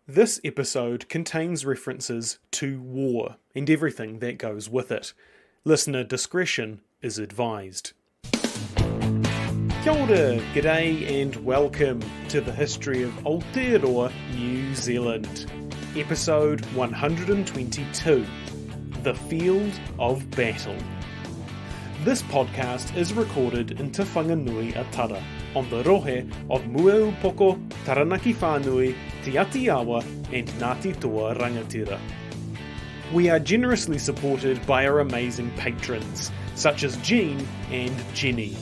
This episode contains references to war and everything that goes with it. Listener discretion is advised. Kia ora, g'day and welcome to the history of Aotearoa, New Zealand. Episode 122, The Field of Battle. This podcast is recorded in Te Whanganui-a-Tara, on the rohe of Mueupoko, Taranaki Whānui, Te Atiawa and Ngāti Toa Rangatira. We are generously supported by our amazing patrons, such as Jean and Jenny.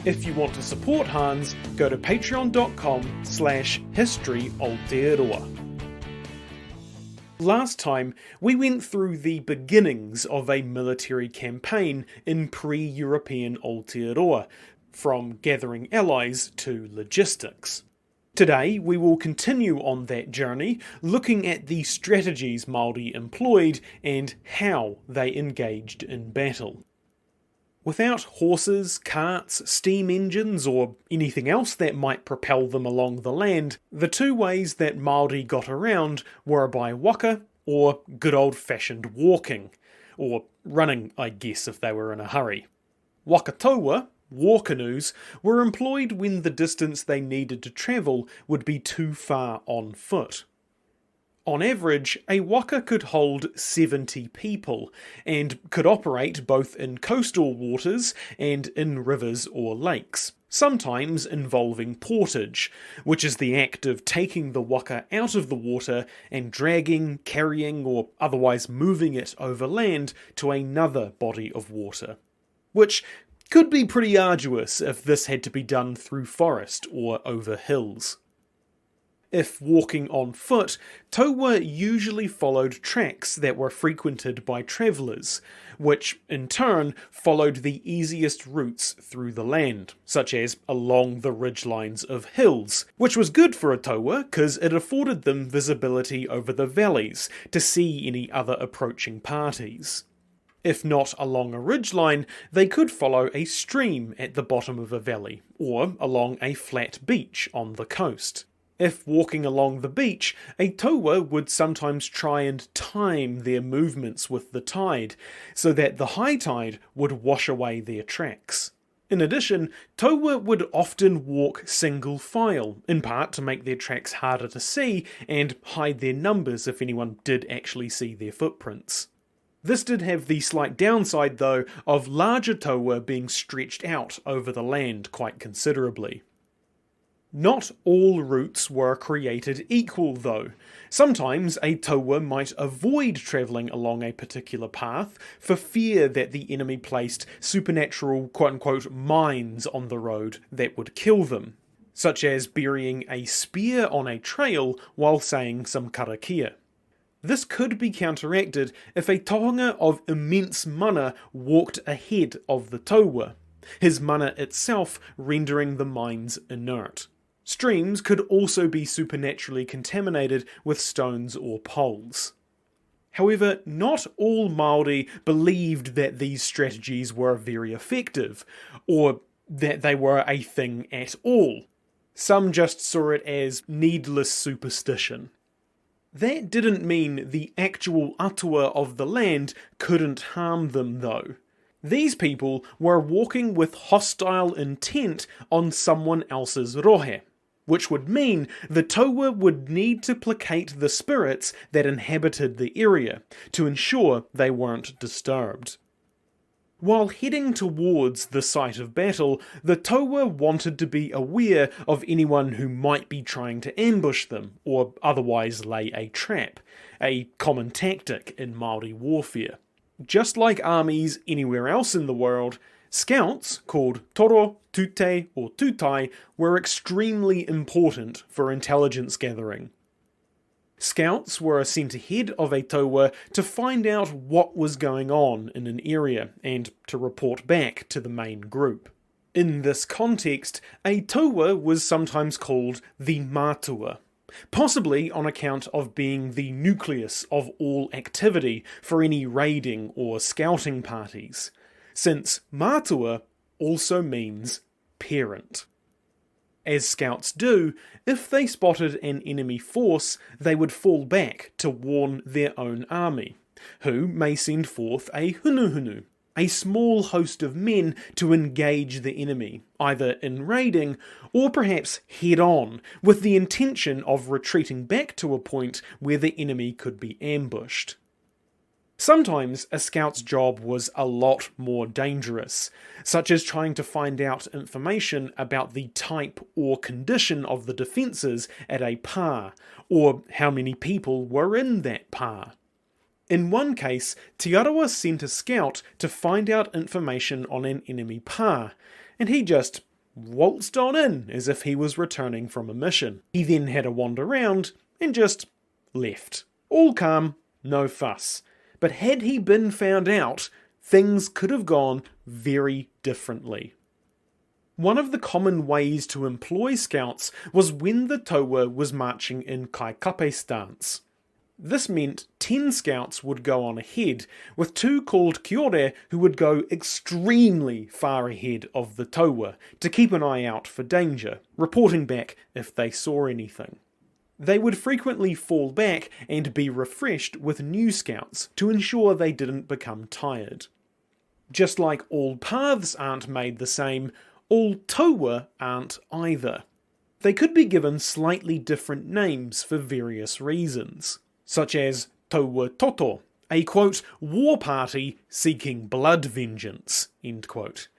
If you want to support Hans, go to patreon.com/historyaotearoa. Last time, we went through the beginnings of a military campaign in pre-European Aotearoa, from gathering allies to logistics. Today, we will continue on that journey, looking at the strategies Māori employed and how they engaged in battle. Without horses, carts, steam engines, or anything else that might propel them along the land, the two ways that Māori got around were by waka, or good old-fashioned walking, or running, I guess, if they were in a hurry. Wakatoa, war canoes, were employed when the distance they needed to travel would be too far on foot. On average, a waka could hold 70 people, and could operate both in coastal waters and in rivers or lakes, sometimes involving portage, which is the act of taking the waka out of the water and dragging, carrying, or otherwise moving it over land to another body of water, which could be pretty arduous if this had to be done through forest or over hills. If walking on foot, taua usually followed tracks that were frequented by travellers, which in turn followed the easiest routes through the land, such as along the ridgelines of hills, which was good for a taua because it afforded them visibility over the valleys to see any other approaching parties. If not along a ridgeline, they could follow a stream at the bottom of a valley, or along a flat beach on the coast. If walking along the beach, a taua would sometimes try and time their movements with the tide, so that the high tide would wash away their tracks. In addition, taua would often walk single file, in part to make their tracks harder to see and hide their numbers if anyone did actually see their footprints. This did have the slight downside, though, of larger taua being stretched out over the land quite considerably. Not all routes were created equal, though. Sometimes a taua might avoid travelling along a particular path for fear that the enemy placed supernatural quote-unquote mines on the road that would kill them, such as burying a spear on a trail while saying some karakia. This could be counteracted if a tohunga of immense mana walked ahead of the taua, his mana itself rendering the mines inert. Streams could also be supernaturally contaminated with stones or poles. However, not all Māori believed that these strategies were very effective, or that they were a thing at all. Some just saw it as needless superstition. That didn't mean the actual atua of the land couldn't harm them, though. These people were walking with hostile intent on someone else's rohe, which would mean the taua would need to placate the spirits that inhabited the area to ensure they weren't disturbed. While heading towards the site of battle, the taua wanted to be aware of anyone who might be trying to ambush them or otherwise lay a trap, a common tactic in Māori warfare. Just like armies anywhere else in the world, scouts, called toro, tute, or tutai, were extremely important for intelligence gathering. Scouts were sent ahead of a taua to find out what was going on in an area and to report back to the main group. In this context, a taua was sometimes called the mātua, possibly on account of being the nucleus of all activity for any raiding or scouting parties, since mātua also means parent. As scouts do, if they spotted an enemy force, they would fall back to warn their own army, who may send forth a hunuhunu, a small host of men to engage the enemy, either in raiding or perhaps head-on, with the intention of retreating back to a point where the enemy could be ambushed. Sometimes a scout's job was a lot more dangerous, such as trying to find out information about the type or condition of the defences at a pā, or how many people were in that pā. In one case, Te Arawa sent a scout to find out information on an enemy pā, and he just waltzed on in as if he was returning from a mission. He then had a wander round and just left. All calm, no fuss. But had he been found out, things could have gone very differently. One of the common ways to employ scouts was when the taua was marching in kaikape stance. This meant 10 scouts would go on ahead, with 2 called kiore who would go extremely far ahead of the taua to keep an eye out for danger, reporting back if they saw anything. They would frequently fall back and be refreshed with new scouts to ensure they didn't become tired. Just like all paths aren't made the same, all taua aren't either. They could be given slightly different names for various reasons, such as taua toto, a quote, war party seeking blood vengeance, end quote.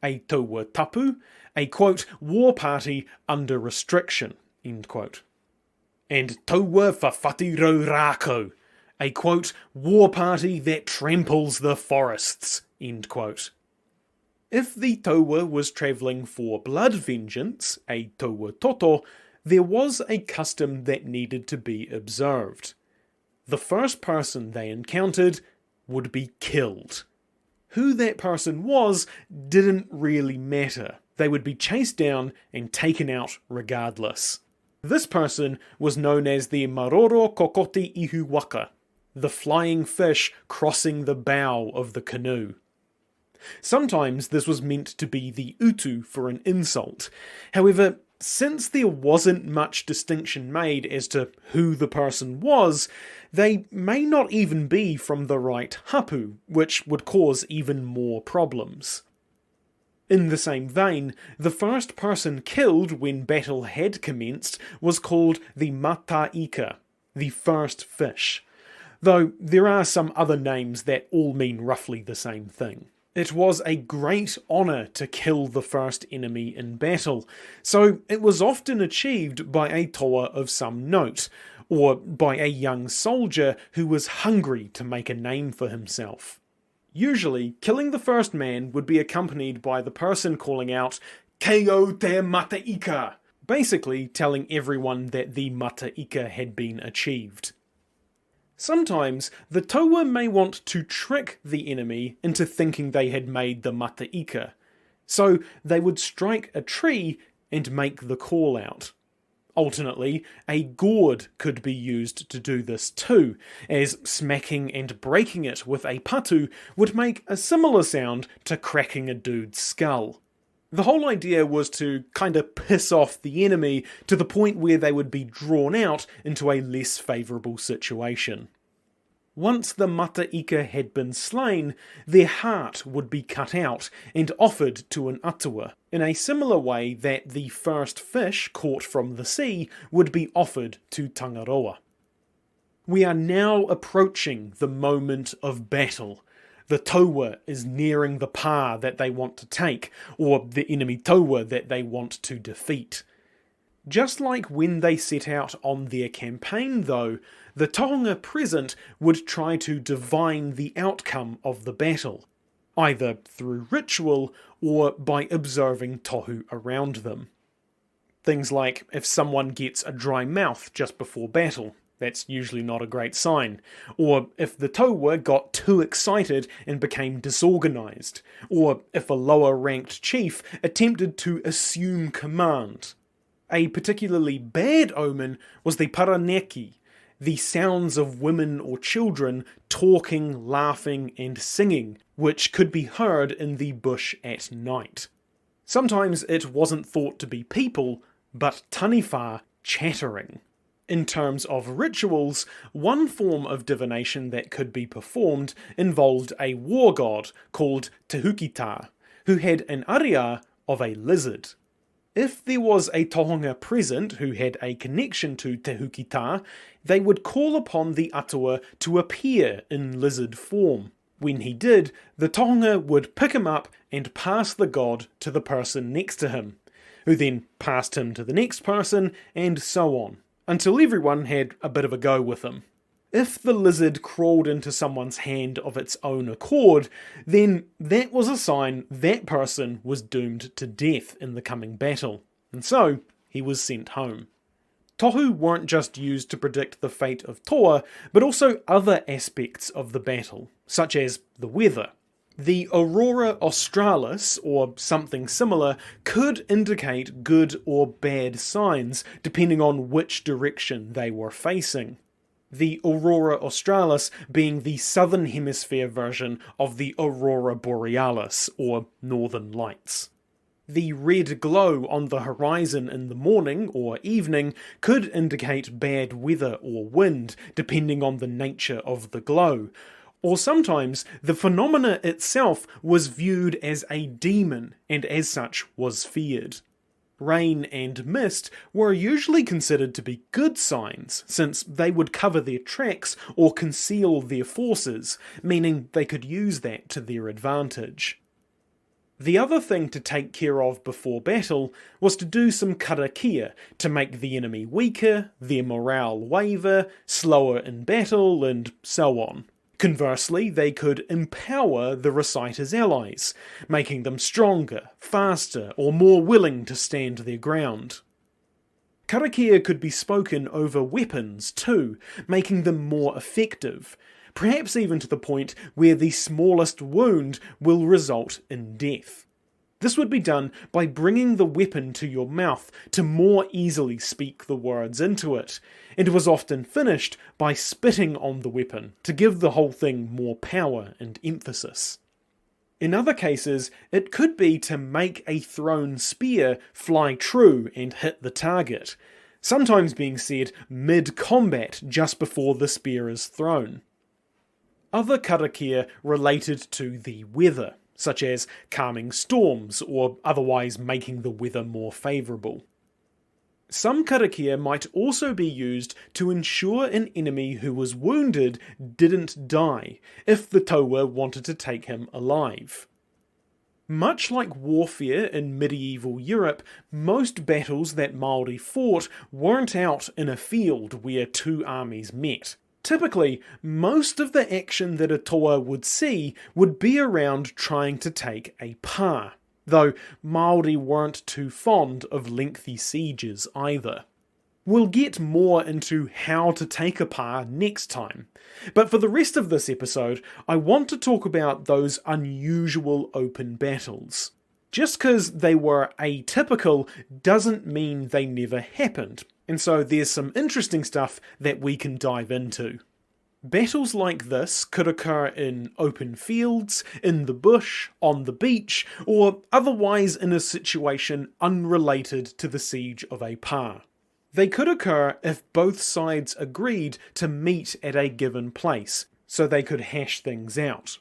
A taua tapu, a quote, war party under restriction, end quote. And taua whawhatirau rākau, a quote, war party that tramples the forests, end quote. If the taua was travelling for blood vengeance, a taua toto, there was a custom that needed to be observed. The first person they encountered would be killed. Who that person was didn't really matter. They would be chased down and taken out regardless. This person was known as the maroro kokoti ihu waka, the flying fish crossing the bow of the canoe. Sometimes this was meant to be the utu for an insult. However, since there wasn't much distinction made as to who the person was, they may not even be from the right hapu, which would cause even more problems. In the same vein, the first person killed when battle had commenced was called the mataika, the first fish, though there are some other names that all mean roughly the same thing. It was a great honour to kill the first enemy in battle, so it was often achieved by a toa of some note, or by a young soldier who was hungry to make a name for himself. Usually, killing the first man would be accompanied by the person calling out, "Keo te mataika," basically telling everyone that the mataika had been achieved. Sometimes, the taua may want to trick the enemy into thinking they had made the mataika, so they would strike a tree and make the call out. Alternately, a gourd could be used to do this too, as smacking and breaking it with a patu would make a similar sound to cracking a dude's skull. The whole idea was to kinda piss off the enemy to the point where they would be drawn out into a less favourable situation. Once the mataika had been slain, their heart would be cut out and offered to an atua, in a similar way that the first fish caught from the sea would be offered to Tangaroa. We are now approaching the moment of battle. The taua is nearing the pā that they want to take, or the enemy taua that they want to defeat. Just like when they set out on their campaign though, the tohunga present would try to divine the outcome of the battle, either through ritual or by observing tohu around them. Things like if someone gets a dry mouth just before battle, that's usually not a great sign, or if the taua got too excited and became disorganized, or if a lower ranked chief attempted to assume command. A particularly bad omen was the paraneki, the sounds of women or children talking, laughing and singing, which could be heard in the bush at night. Sometimes it wasn't thought to be people, but taniwha chattering. In terms of rituals, one form of divination that could be performed involved a war god called Te Hukita, who had an aria of a lizard. If there was a tohunga present who had a connection to Te Hukita, they would call upon the atua to appear in lizard form. When he did, the tohunga would pick him up and pass the god to the person next to him, who then passed him to the next person, and so on, until everyone had a bit of a go with him. If the lizard crawled into someone's hand of its own accord, then that was a sign that person was doomed to death in the coming battle, and so he was sent home. Tohu weren't just used to predict the fate of Toa, but also other aspects of the battle, such as the weather. The aurora australis, or something similar, could indicate good or bad signs, depending on which direction they were facing. The aurora australis being the southern hemisphere version of the aurora borealis, or northern lights. The red glow on the horizon in the morning or evening could indicate bad weather or wind, depending on the nature of the glow. Or sometimes the phenomena itself was viewed as a demon and as such was feared. Rain and mist were usually considered to be good signs, since they would cover their tracks or conceal their forces, meaning they could use that to their advantage. The other thing to take care of before battle was to do some karakia to make the enemy weaker, their morale waver, slower in battle, and so on. Conversely, they could empower the reciter's allies, making them stronger, faster, or more willing to stand their ground. Karakia could be spoken over weapons too, making them more effective, perhaps even to the point where the smallest wound will result in death. This would be done by bringing the weapon to your mouth to more easily speak the words into it, and it was often finished by spitting on the weapon to give the whole thing more power and emphasis. In other cases, it could be to make a thrown spear fly true and hit the target, sometimes being said mid-combat just before the spear is thrown. Other karakia related to the weather, such as calming storms or otherwise making the weather more favourable. Some karakia might also be used to ensure an enemy who was wounded didn't die, if the Toa wanted to take him alive. Much like warfare in medieval Europe, most battles that Māori fought weren't out in a field where two armies met. Typically, most of the action that a Toa would see would be around trying to take a pā, though Māori weren't too fond of lengthy sieges either. We'll get more into how to take a pā next time, but for the rest of this episode, I want to talk about those unusual open battles. Just because they were atypical doesn't mean they never happened, and so there's some interesting stuff that we can dive into. Battles like this could occur in open fields, in the bush, on the beach, or otherwise in a situation unrelated to the siege of a pā. They could occur if both sides agreed to meet at a given place, so they could hash things out.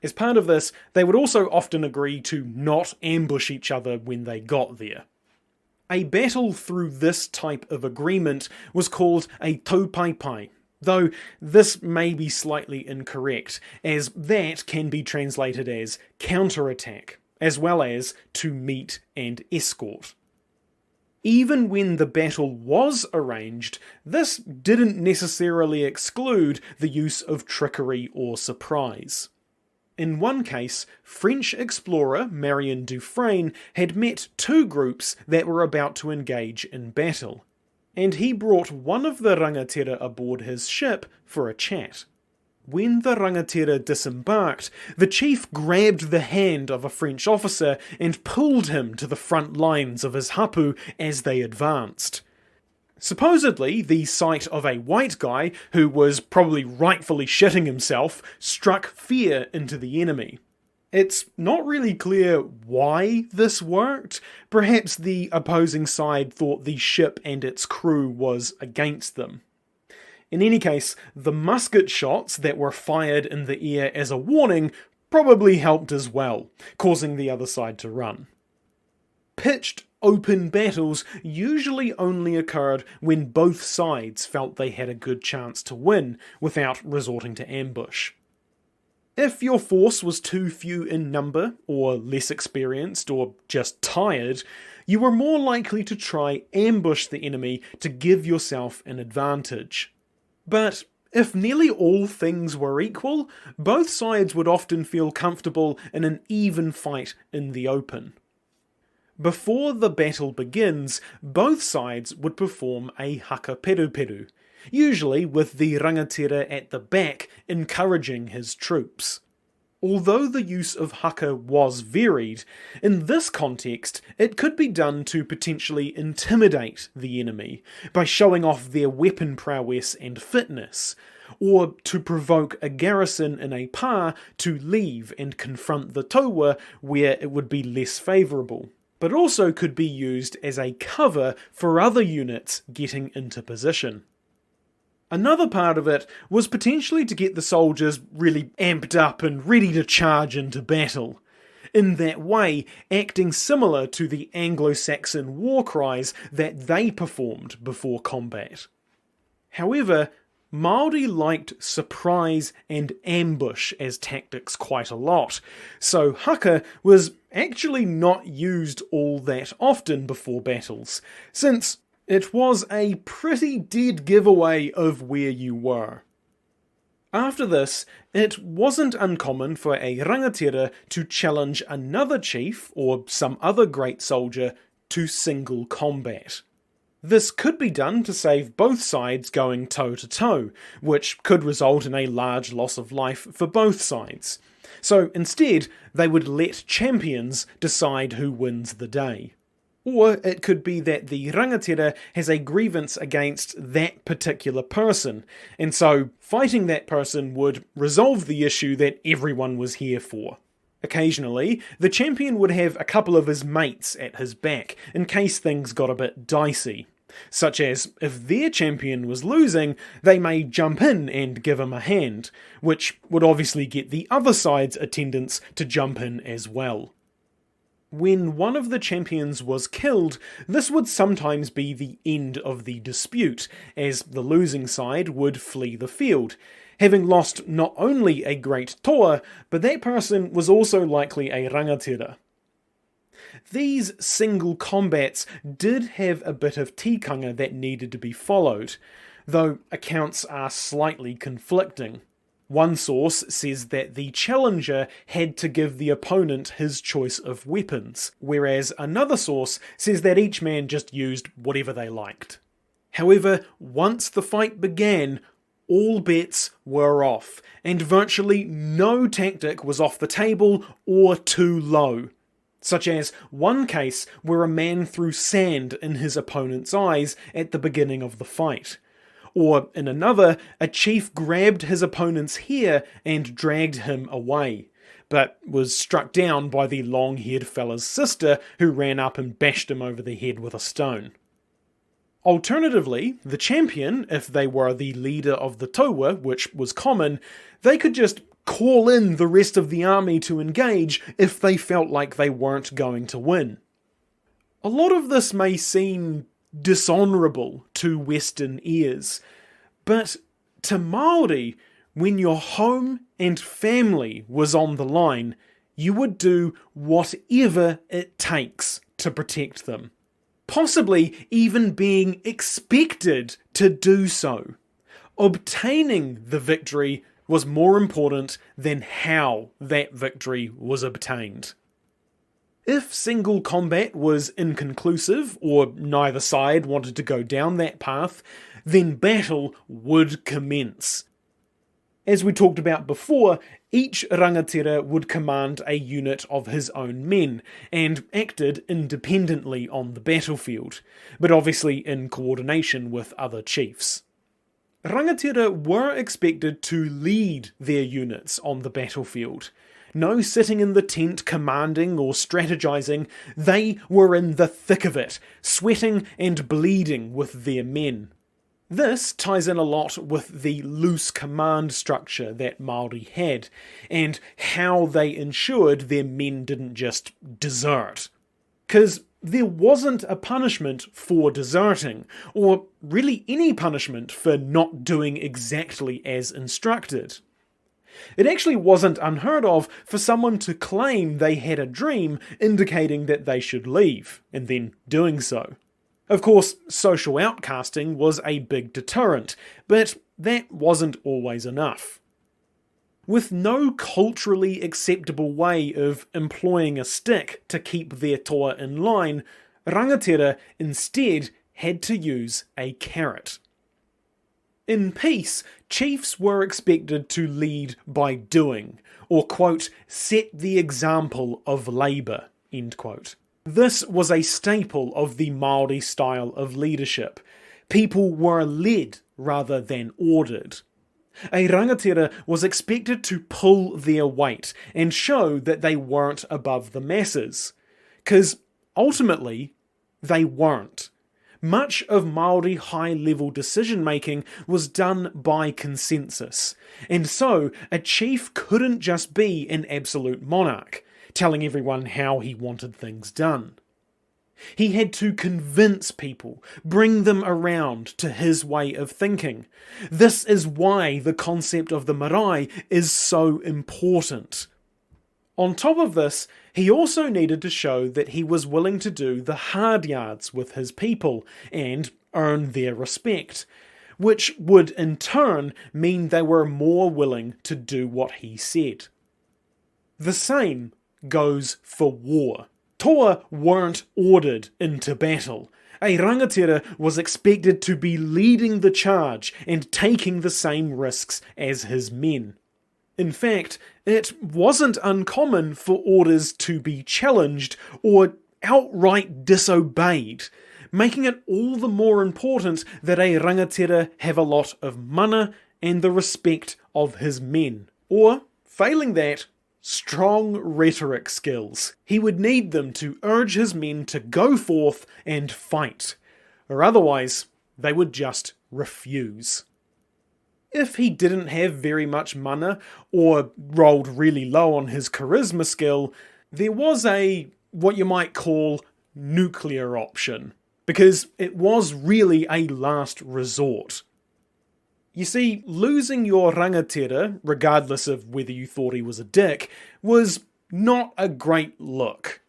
As part of this, they would also often agree to not ambush each other when they got there. A battle through this type of agreement was called a taupaipai, though this may be slightly incorrect, as that can be translated as counterattack, as well as to meet and escort. Even when the battle was arranged, this didn't necessarily exclude the use of trickery or surprise. In one case, French explorer Marion Dufresne had met two groups that were about to engage in battle, and he brought one of the rangatira aboard his ship for a chat. When the rangatira disembarked, the chief grabbed the hand of a French officer and pulled him to the front lines of his hapu as they advanced. Supposedly, the sight of a white guy, who was probably rightfully shitting himself, struck fear into the enemy. It's not really clear why this worked. Perhaps the opposing side thought the ship and its crew was against them. In any case, the musket shots that were fired in the air as a warning probably helped as well, causing the other side to run. Pitched open battles usually only occurred when both sides felt they had a good chance to win without resorting to ambush. If your force was too few in number, or less experienced, or just tired, you were more likely to try ambush the enemy to give yourself an advantage. But if nearly all things were equal, both sides would often feel comfortable in an even fight in the open. Before the battle begins, both sides would perform a haka peru, usually with the rangatira at the back encouraging his troops. Although the use of haka was varied, in this context it could be done to potentially intimidate the enemy by showing off their weapon prowess and fitness, or to provoke a garrison in a pā to leave and confront the taua where it would be less favourable, but also could be used as a cover for other units getting into position. Another part of it was potentially to get the soldiers really amped up and ready to charge into battle. In that way, acting similar to the Anglo-Saxon war cries that they performed before combat. However, Māori liked surprise and ambush as tactics quite a lot, so haka was actually not used all that often before battles, since it was a pretty dead giveaway of where you were. After this, it wasn't uncommon for a rangatira to challenge another chief or some other great soldier to single combat. This could be done to save both sides going toe-to-toe, which could result in a large loss of life for both sides. So instead, they would let champions decide who wins the day. Or it could be that the rangatira has a grievance against that particular person, and so fighting that person would resolve the issue that everyone was here for. Occasionally, the champion would have a couple of his mates at his back in case things got a bit dicey, such as if their champion was losing, they may jump in and give him a hand, which would obviously get the other side's attendants to jump in as well. When one of the champions was killed, this would sometimes be the end of the dispute, as the losing side would flee the field, having lost not only a great toa, but that person was also likely a rangatira. These single combats did have a bit of tikanga that needed to be followed, though accounts are slightly conflicting. One source says that the challenger had to give the opponent his choice of weapons, whereas another source says that each man just used whatever they liked. However, once the fight began, all bets were off, and virtually no tactic was off the table or too low, such as one case where a man threw sand in his opponent's eyes at the beginning of the fight. Or in another, a chief grabbed his opponent's hair and dragged him away, but was struck down by the long-haired fella's sister, who ran up and bashed him over the head with a stone. Alternatively, the champion, if they were the leader of the taua, which was common, they could just call in the rest of the army to engage if they felt like they weren't going to win. A lot of this may seem dishonourable to Western ears, but to Māori, when your home and family was on the line, you would do whatever it takes to protect them, possibly even being expected to do so. Obtaining the victory was more important than how that victory was obtained. If single combat was inconclusive, or neither side wanted to go down that path, then battle would commence. As we talked about before, each rangatira would command a unit of his own men, and acted independently on the battlefield, but obviously in coordination with other chiefs. Rangatira were expected to lead their units on the battlefield, No sitting in the tent commanding or strategizing. They were in the thick of it, sweating and bleeding with their men. This ties in a lot with the loose command structure that Māori had, and how they ensured their men didn't just desert. Because there wasn't a punishment for deserting, or really any punishment for not doing exactly as instructed. It actually wasn't unheard of for someone to claim they had a dream indicating that they should leave, and then doing so. Of course, social outcasting was a big deterrent, but that wasn't always enough. With no culturally acceptable way of employing a stick to keep their toa in line, rangatira instead had to use a carrot. In peace, chiefs were expected to lead by doing, or quote, set the example of labour, end quote. This was a staple of the Māori style of leadership. People were led rather than ordered. A rangatira was expected to pull their weight and show that they weren't above the masses. 'Cause ultimately, they weren't. Much of Māori high-level decision-making was done by consensus, and so a chief couldn't just be an absolute monarch, telling everyone how he wanted things done. He had to convince people, bring them around to his way of thinking. This is why the concept of the marae is so important. On top of this, he also needed to show that he was willing to do the hard yards with his people and earn their respect, which would in turn mean they were more willing to do what he said. The same goes for war. Toa weren't ordered into battle. A rangatira was expected to be leading the charge and taking the same risks as his men. In fact, it wasn't uncommon for orders to be challenged or outright disobeyed, making it all the more important that a rangatira have a lot of mana and the respect of his men, or, failing that, strong rhetoric skills. He would need them to urge his men to go forth and fight, or otherwise they would just refuse. If he didn't have very much mana, or rolled really low on his charisma skill, there was what you might call, nuclear option, because it was really a last resort. You see, losing your rangatira, regardless of whether you thought he was a dick, was not a great look.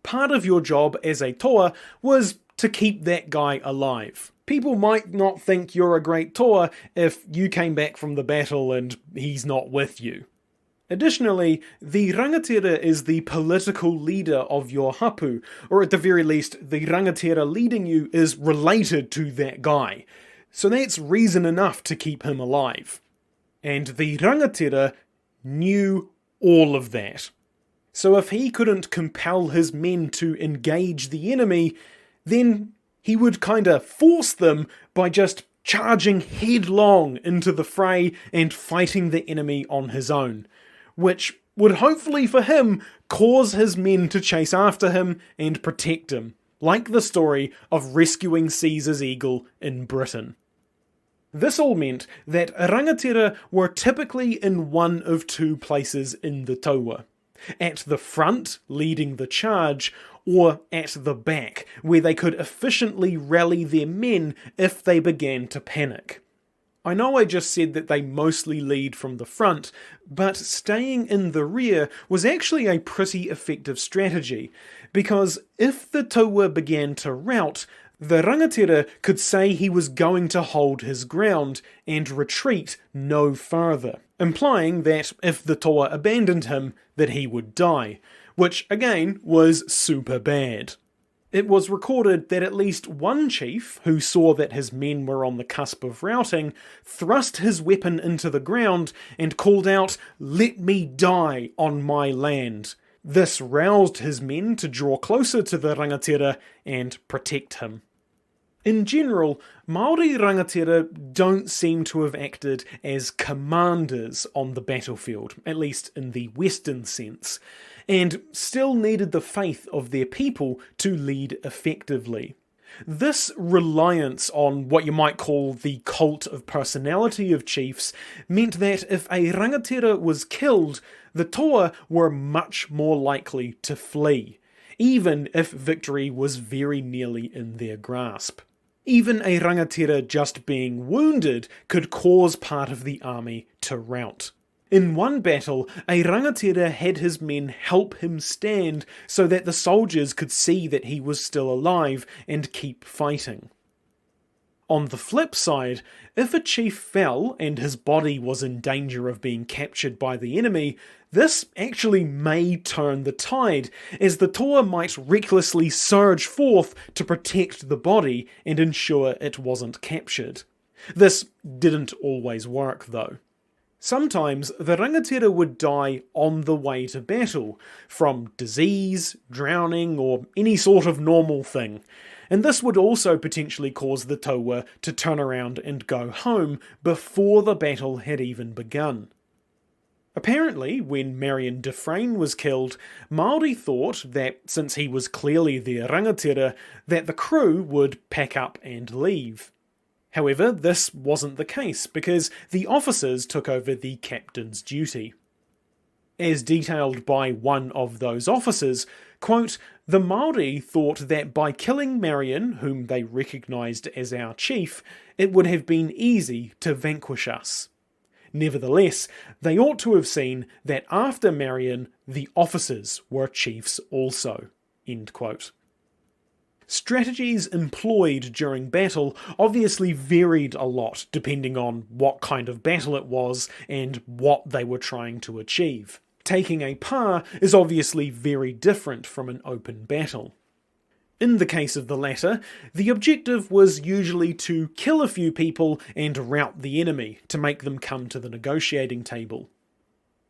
Part of your job as a toa was to keep that guy alive. People might not think you're a great toa if you came back from the battle and he's not with you. Additionally, the rangatira is the political leader of your hapu, or at the very least, the rangatira leading you is related to that guy. So that's reason enough to keep him alive. And the rangatira knew all of that. So if he couldn't compel his men to engage the enemy, then he would kinda force them by just charging headlong into the fray and fighting the enemy on his own, which would hopefully for him cause his men to chase after him and protect him, like the story of rescuing Caesar's eagle in Britain. This all meant that rangatira were typically in one of two places in the taua. At the front, leading the charge, or at the back, where they could efficiently rally their men if they began to panic. I know I just said that they mostly lead from the front, but staying in the rear was actually a pretty effective strategy, because if the taua began to rout, the rangatira could say he was going to hold his ground and retreat no further, implying that if the toa abandoned him, that he would die, which again was super bad. It was recorded that at least one chief, who saw that his men were on the cusp of routing, thrust his weapon into the ground and called out, "Let me die on my land." This roused his men to draw closer to the rangatira and protect him. In general, Māori rangatira don't seem to have acted as commanders on the battlefield, at least in the Western sense, and still needed the faith of their people to lead effectively. This reliance on what you might call the cult of personality of chiefs meant that if a rangatira was killed, the toa were much more likely to flee, even if victory was very nearly in their grasp. Even a rangatira just being wounded could cause part of the army to rout. In one battle, a rangatira had his men help him stand so that the soldiers could see that he was still alive and keep fighting. On the flip side, if a chief fell and his body was in danger of being captured by the enemy, this actually may turn the tide, as the toa might recklessly surge forth to protect the body and ensure it wasn't captured. This didn't always work though. Sometimes the rangatira would die on the way to battle, from disease, drowning, or any sort of normal thing, and this would also potentially cause the toa to turn around and go home before the battle had even begun. Apparently, when Marion Dufresne was killed, Māori thought that since he was clearly their rangatira, that the crew would pack up and leave. However, this wasn't the case, because the officers took over the captain's duty. As detailed by one of those officers, quote, "The Māori thought that by killing Marion, whom they recognised as our chief, it would have been easy to vanquish us. Nevertheless, they ought to have seen that after Marion, the officers were chiefs also." End quote. Strategies employed during battle obviously varied a lot depending on what kind of battle it was and what they were trying to achieve. Taking a pa is obviously very different from an open battle. In the case of the latter, the objective was usually to kill a few people and rout the enemy to make them come to the negotiating table.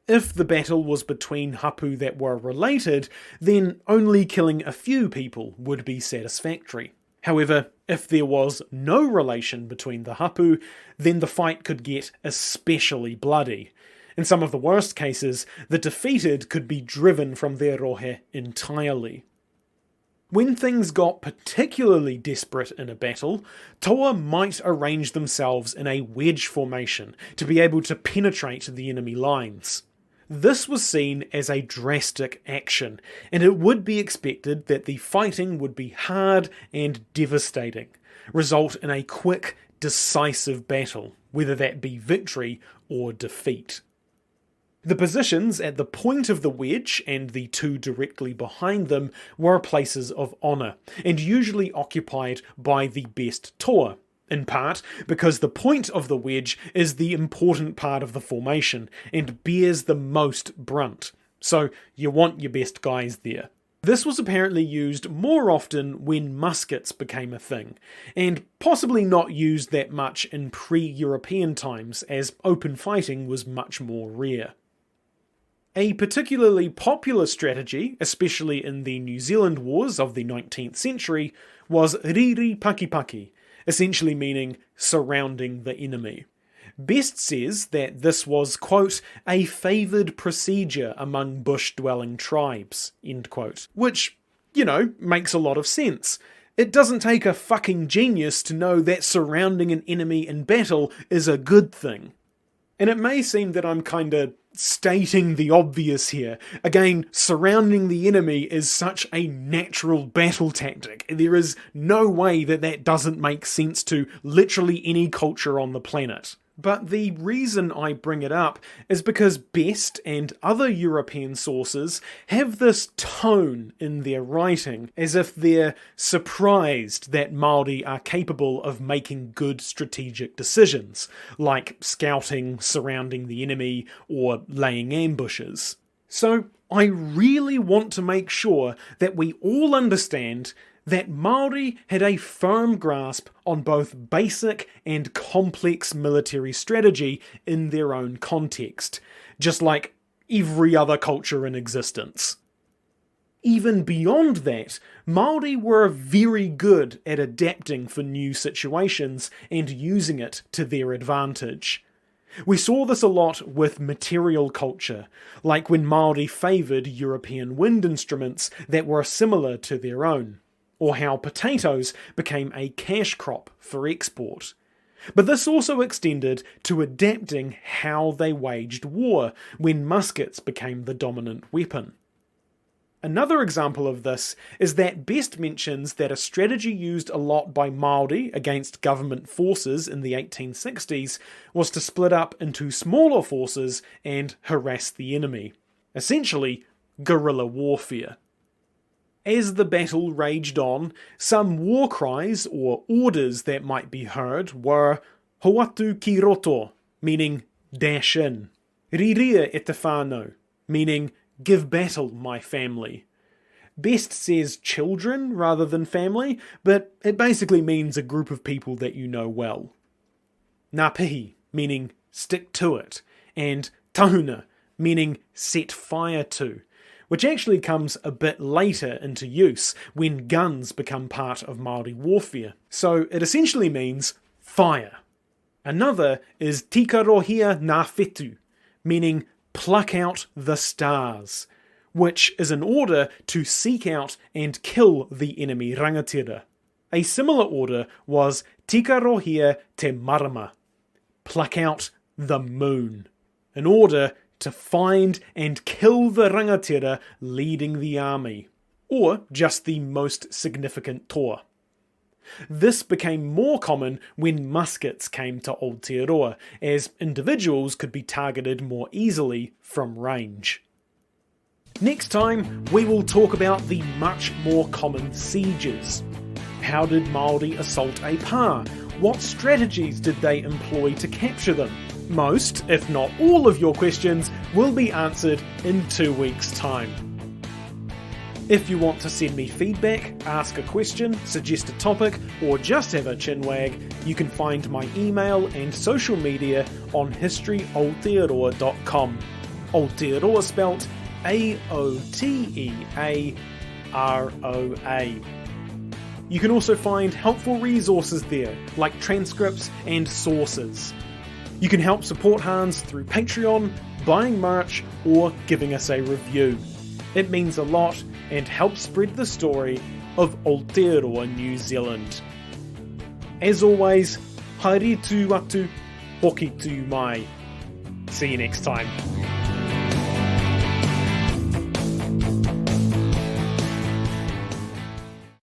If the battle was between hapu that were related, then only killing a few people would be satisfactory. However, if there was no relation between the hapu, then the fight could get especially bloody. In some of the worst cases, the defeated could be driven from their rohe entirely. When things got particularly desperate in a battle, toa might arrange themselves in a wedge formation to be able to penetrate the enemy lines. This was seen as a drastic action, and it would be expected that the fighting would be hard and devastating, result in a quick, decisive battle, whether that be victory or defeat. The positions at the point of the wedge and the two directly behind them were places of honour, and usually occupied by the best toa, in part because the point of the wedge is the important part of the formation and bears the most brunt, so you want your best guys there. This was apparently used more often when muskets became a thing, and possibly not used that much in pre-European times as open fighting was much more rare. A particularly popular strategy, especially in the New Zealand wars of the 19th century, was riri pakipaki, essentially meaning surrounding the enemy. Best says that this was, quote, a favoured procedure among bush-dwelling tribes, end quote. Which, makes a lot of sense. It doesn't take a fucking genius to know that surrounding an enemy in battle is a good thing. And it may seem that I'm kinda stating the obvious here. Again, surrounding the enemy is such a natural battle tactic. There is no way that that doesn't make sense to literally any culture on the planet. But the reason I bring it up is because Best and other European sources have this tone in their writing, as if they're surprised that Māori are capable of making good strategic decisions, like scouting, surrounding the enemy, or laying ambushes. So I really want to make sure that we all understand that Māori had a firm grasp on both basic and complex military strategy in their own context, just like every other culture in existence. Even beyond that, Māori were very good at adapting for new situations and using it to their advantage. We saw this a lot with material culture, like when Māori favoured European wind instruments that were similar to their own, or how potatoes became a cash crop for export. But this also extended to adapting how they waged war when muskets became the dominant weapon. Another example of this is that Best mentions that a strategy used a lot by Māori against government forces in the 1860s was to split up into smaller forces and harass the enemy. Essentially, guerrilla warfare. As the battle raged on, some war cries or orders that might be heard were Hoatu ki roto, meaning dash in, Riria e te whānau, meaning give battle, my family. Best says children rather than family, but it basically means a group of people that you know well. Ngā pihi, meaning stick to it, and tahuna, meaning set fire to, which actually comes a bit later into use when guns become part of Māori warfare. So it essentially means fire. Another is tika rohia ngā whetū, meaning pluck out the stars, which is an order to seek out and kill the enemy rangatira. A similar order was tika rohia te marama, pluck out the moon, an order to find and kill the rangatira leading the army, or just the most significant toa. This became more common when muskets came to Aotearoa, as individuals could be targeted more easily from range. Next time, we will talk about the much more common sieges. How did Māori assault a pā? What strategies did they employ to capture them? Most, if not all of your questions, will be answered in 2 weeks' time. If you want to send me feedback, ask a question, suggest a topic, or just have a chinwag, you can find my email and social media on historyaotearoa.com. Aotearoa spelt Aotearoa. You can also find helpful resources there, like transcripts and sources. You can help support Hans through Patreon, buying merch, or giving us a review. It means a lot and helps spread the story of Aotearoa, New Zealand. As always, haere tū atu, hoki tū mai. See you next time.